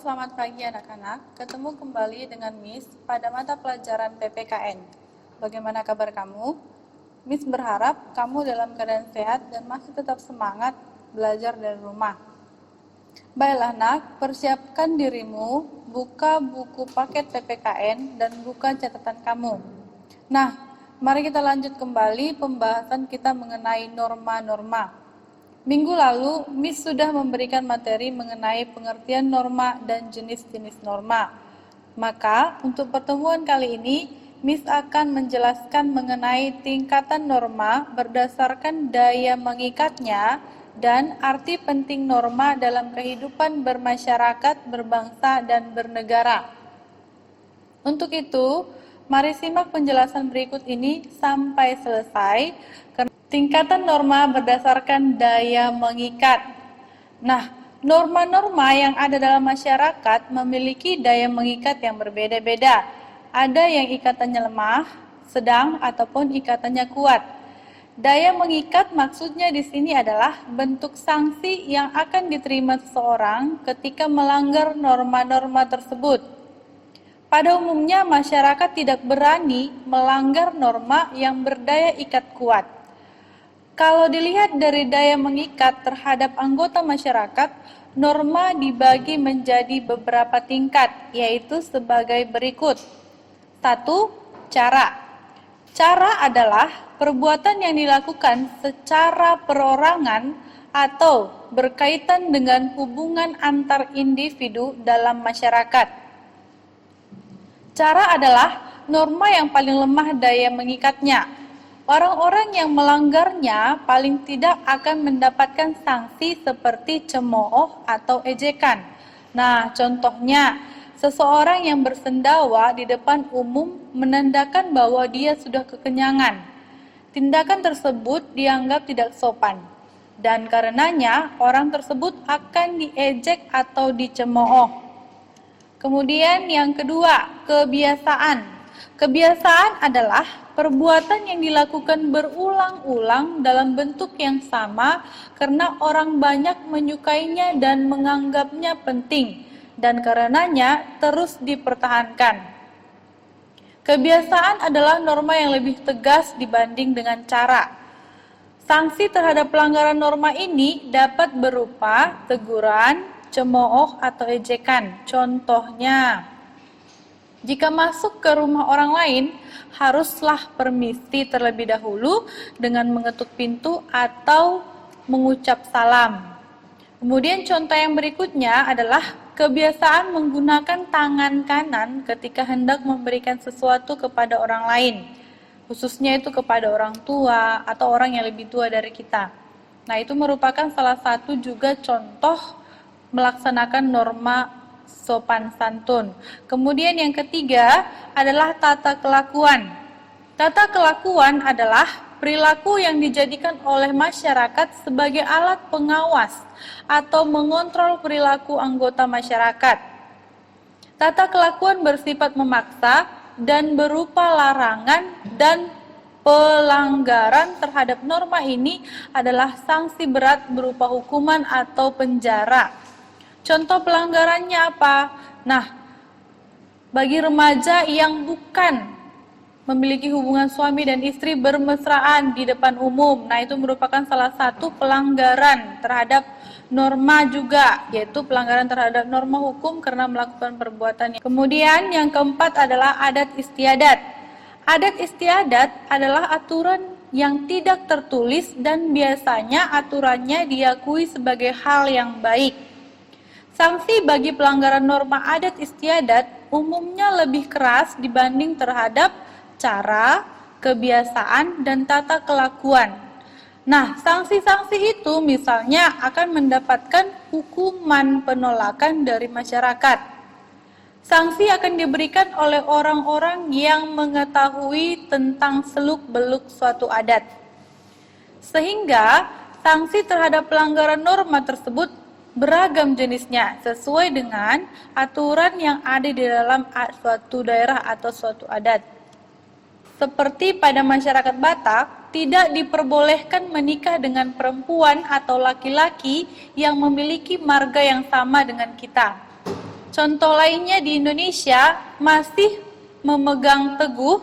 selamat pagi anak-anak. Ketemu kembali dengan Miss pada mata pelajaran PPKN. Bagaimana kabar kamu? Miss berharap kamu dalam keadaan sehat dan masih tetap semangat belajar dari rumah. Baiklah nak, persiapkan dirimu, buka buku paket PPKN dan buka catatan kamu. Nah, mari kita lanjut kembali pembahasan kita mengenai norma-norma. Minggu lalu, Miss sudah memberikan materi mengenai pengertian norma dan jenis-jenis norma. Maka, untuk pertemuan kali ini, Miss akan menjelaskan mengenai tingkatan norma berdasarkan daya mengikatnya dan arti penting norma dalam kehidupan bermasyarakat, berbangsa, dan bernegara. Untuk itu, mari simak penjelasan berikut ini sampai selesai. Tingkatan norma berdasarkan daya mengikat. Nah, norma-norma yang ada dalam masyarakat memiliki daya mengikat yang berbeda-beda. Ada yang ikatannya lemah, sedang, ataupun ikatannya kuat. Daya mengikat maksudnya di sini adalah bentuk sanksi yang akan diterima seseorang ketika melanggar norma-norma tersebut. Pada umumnya, masyarakat tidak berani melanggar norma yang berdaya ikat kuat. Kalau dilihat dari daya mengikat terhadap anggota masyarakat, norma dibagi menjadi beberapa tingkat, yaitu sebagai berikut. 1. Cara. Cara adalah perbuatan yang dilakukan secara perorangan atau berkaitan dengan hubungan antar individu dalam masyarakat. Cara adalah norma yang paling lemah daya mengikatnya. Orang-orang yang melanggarnya paling tidak akan mendapatkan sanksi seperti cemooh atau ejekan. Nah, contohnya, seseorang yang bersendawa di depan umum menandakan bahwa dia sudah kekenyangan. Tindakan tersebut dianggap tidak sopan, dan karenanya orang tersebut akan diejek atau dicemooh. Kemudian yang kedua, kebiasaan. Kebiasaan adalah perbuatan yang dilakukan berulang-ulang dalam bentuk yang sama karena orang banyak menyukainya dan menganggapnya penting, dan karenanya terus dipertahankan. Kebiasaan adalah norma yang lebih tegas dibanding dengan cara. Sanksi terhadap pelanggaran norma ini dapat berupa teguran, cemooh, atau ejekan. Contohnya, jika masuk ke rumah orang lain, haruslah permisi terlebih dahulu dengan mengetuk pintu atau mengucap salam. Kemudian contoh yang berikutnya adalah kebiasaan menggunakan tangan kanan ketika hendak memberikan sesuatu kepada orang lain, khususnya itu kepada orang tua atau orang yang lebih tua dari kita. Nah, itu merupakan salah satu juga contoh melaksanakan norma sopan santun. Kemudian yang ketiga adalah tata kelakuan. Tata kelakuan adalah perilaku yang dijadikan oleh masyarakat sebagai alat pengawas atau mengontrol perilaku anggota masyarakat. Tata kelakuan bersifat memaksa dan berupa larangan, dan pelanggaran terhadap norma ini adalah sanksi berat berupa hukuman atau penjara. Contoh pelanggarannya apa? Nah, bagi remaja yang bukan memiliki hubungan suami dan istri bermesraan di depan umum, nah itu merupakan salah satu pelanggaran terhadap norma juga, yaitu pelanggaran terhadap norma hukum karena melakukan perbuatan. Kemudian yang keempat adalah adat istiadat. Adat istiadat adalah aturan yang tidak tertulis dan biasanya aturannya diakui sebagai hal yang baik. Sanksi bagi pelanggaran norma adat istiadat umumnya lebih keras dibanding terhadap cara, kebiasaan, dan tata kelakuan. Nah, sanksi-sanksi itu misalnya akan mendapatkan hukuman penolakan dari masyarakat. Sanksi akan diberikan oleh orang-orang yang mengetahui tentang seluk-beluk suatu adat. Sehingga sanksi terhadap pelanggaran norma tersebut beragam jenisnya sesuai dengan aturan yang ada di dalam suatu daerah atau suatu adat. Seperti pada masyarakat Batak, tidak diperbolehkan menikah dengan perempuan atau laki-laki yang memiliki marga yang sama dengan kita. contoh lainnya di Indonesia masih memegang teguh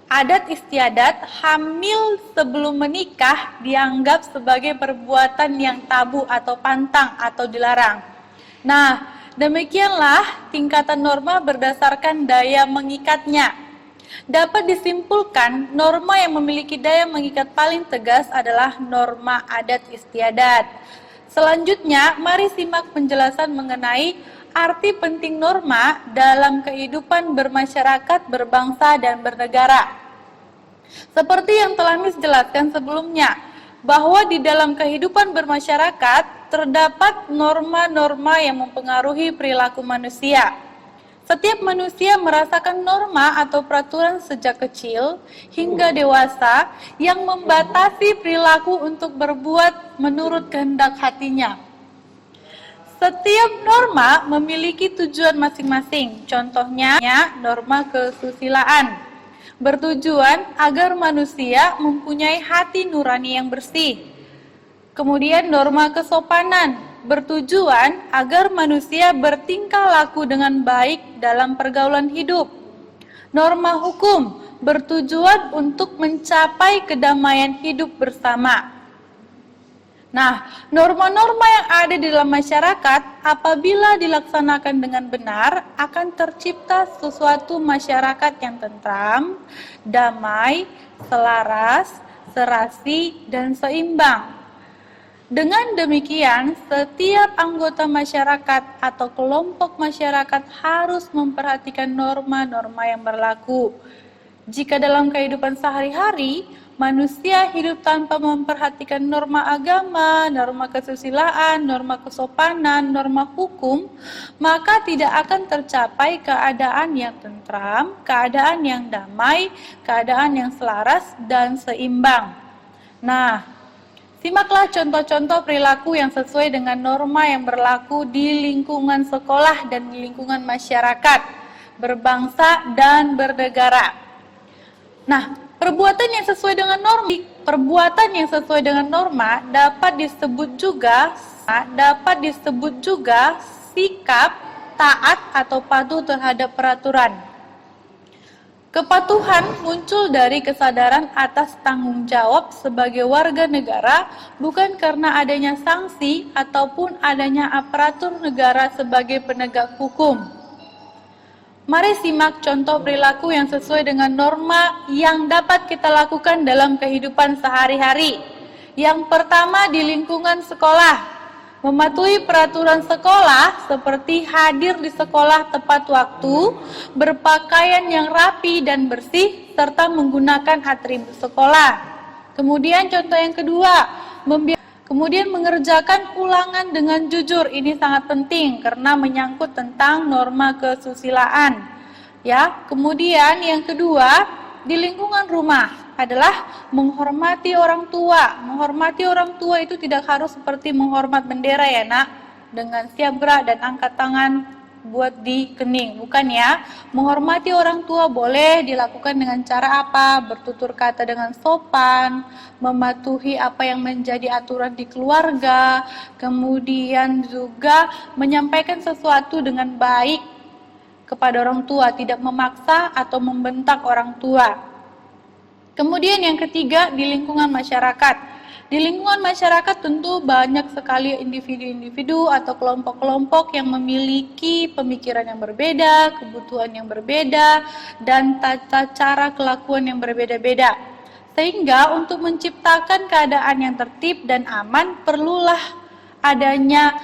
adat istiadat hamil sebelum menikah dianggap sebagai perbuatan yang tabu atau pantang atau dilarang. Nah, demikianlah tingkatan norma berdasarkan daya mengikatnya. Dapat disimpulkan, norma yang memiliki daya mengikat paling tegas adalah norma adat istiadat. Selanjutnya, mari simak penjelasan mengenai arti penting norma dalam kehidupan bermasyarakat, berbangsa, dan bernegara. Seperti yang telah Miss jelaskan sebelumnya, bahwa di dalam kehidupan bermasyarakat terdapat norma-norma yang mempengaruhi perilaku manusia. Setiap manusia merasakan norma atau peraturan sejak kecil hingga dewasa yang membatasi perilaku untuk berbuat menurut kehendak hatinya. Setiap norma memiliki tujuan masing-masing. Contohnya, norma kesusilaan bertujuan agar manusia mempunyai hati nurani yang bersih. Kemudian norma kesopanan bertujuan agar manusia bertingkah laku dengan baik dalam pergaulan hidup. Norma hukum bertujuan untuk mencapai kedamaian hidup bersama. Nah, norma-norma yang ada di dalam masyarakat apabila dilaksanakan dengan benar akan tercipta sesuatu masyarakat yang tentram, damai, selaras, serasi, dan seimbang. Dengan demikian, setiap anggota masyarakat atau kelompok masyarakat harus memperhatikan norma-norma yang berlaku. Jika dalam kehidupan sehari-hari, manusia hidup tanpa memperhatikan norma agama, norma kesusilaan, norma kesopanan, norma hukum, maka tidak akan tercapai keadaan yang tentram, keadaan yang damai, keadaan yang selaras dan seimbang. Nah, simaklah contoh-contoh perilaku yang sesuai dengan norma yang berlaku di lingkungan sekolah dan di lingkungan masyarakat, berbangsa dan bernegara. Nah, perbuatan yang sesuai dengan norma dapat disebut juga sikap taat atau patuh terhadap peraturan. Kepatuhan muncul dari kesadaran atas tanggung jawab sebagai warga negara, bukan karena adanya sanksi ataupun adanya aparatur negara sebagai penegak hukum. Mari simak contoh perilaku yang sesuai dengan norma yang dapat kita lakukan dalam kehidupan sehari-hari. Yang pertama, di lingkungan sekolah. Mematuhi peraturan sekolah seperti hadir di sekolah tepat waktu, berpakaian yang rapi dan bersih, serta menggunakan atribut sekolah. Kemudian contoh yang kedua, mengerjakan ulangan dengan jujur. Ini sangat penting karena menyangkut tentang norma kesusilaan. Ya, kemudian yang kedua, di lingkungan rumah adalah menghormati orang tua. Menghormati orang tua itu tidak harus seperti menghormat bendera ya nak, dengan siap gerak dan angkat tangan buat di kening, bukan ya. Menghormati orang tua boleh dilakukan dengan cara apa? Bertutur kata dengan sopan, mematuhi apa yang menjadi aturan di keluarga, kemudian juga menyampaikan sesuatu dengan baik kepada orang tua, tidak memaksa atau membentak orang tua. Kemudian yang ketiga, di lingkungan masyarakat. Di lingkungan masyarakat tentu banyak sekali individu-individu atau kelompok-kelompok yang memiliki pemikiran yang berbeda, kebutuhan yang berbeda, dan tata cara kelakuan yang berbeda-beda. Sehingga untuk menciptakan keadaan yang tertib dan aman, perlulah adanya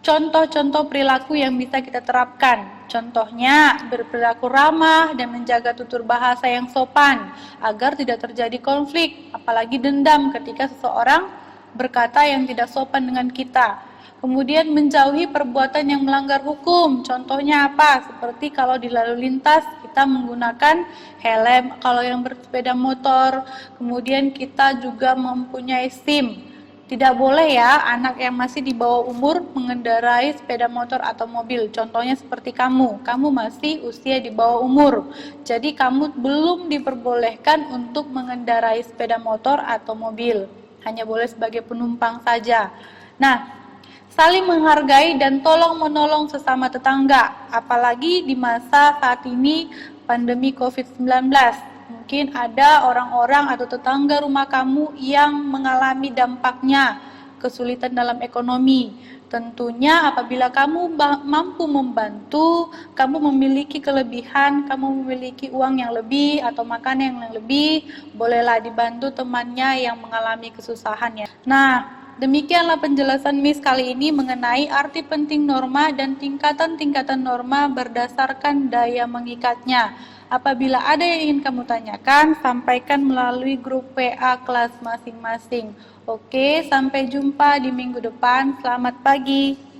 contoh-contoh perilaku yang bisa kita terapkan. Contohnya, berperilaku ramah dan menjaga tutur bahasa yang sopan agar tidak terjadi konflik, apalagi dendam ketika seseorang berkata yang tidak sopan dengan kita. Kemudian menjauhi perbuatan yang melanggar hukum. Contohnya apa? Seperti kalau di lalu lintas kita menggunakan helm, kalau yang bersepeda motor, kemudian kita juga mempunyai SIM. Tidak boleh ya anak yang masih di bawah umur mengendarai sepeda motor atau mobil. Contohnya seperti kamu masih usia di bawah umur. Jadi kamu belum diperbolehkan untuk mengendarai sepeda motor atau mobil. Hanya boleh sebagai penumpang saja. Nah, Saling menghargai dan tolong menolong sesama tetangga, apalagi di masa saat ini pandemi COVID-19. Mungkin ada orang-orang atau tetangga rumah kamu yang mengalami dampaknya, kesulitan dalam ekonomi. Tentunya apabila kamu mampu membantu, kamu memiliki kelebihan, kamu memiliki uang yang lebih atau makanan yang lebih, bolehlah dibantu temannya yang mengalami kesusahan ya. Nah, demikianlah penjelasan Miss kali ini mengenai arti penting norma dan tingkatan-tingkatan norma berdasarkan daya mengikatnya. Apabila ada yang ingin kamu tanyakan, sampaikan melalui grup WA kelas masing-masing. Oke, sampai jumpa di minggu depan. Selamat pagi.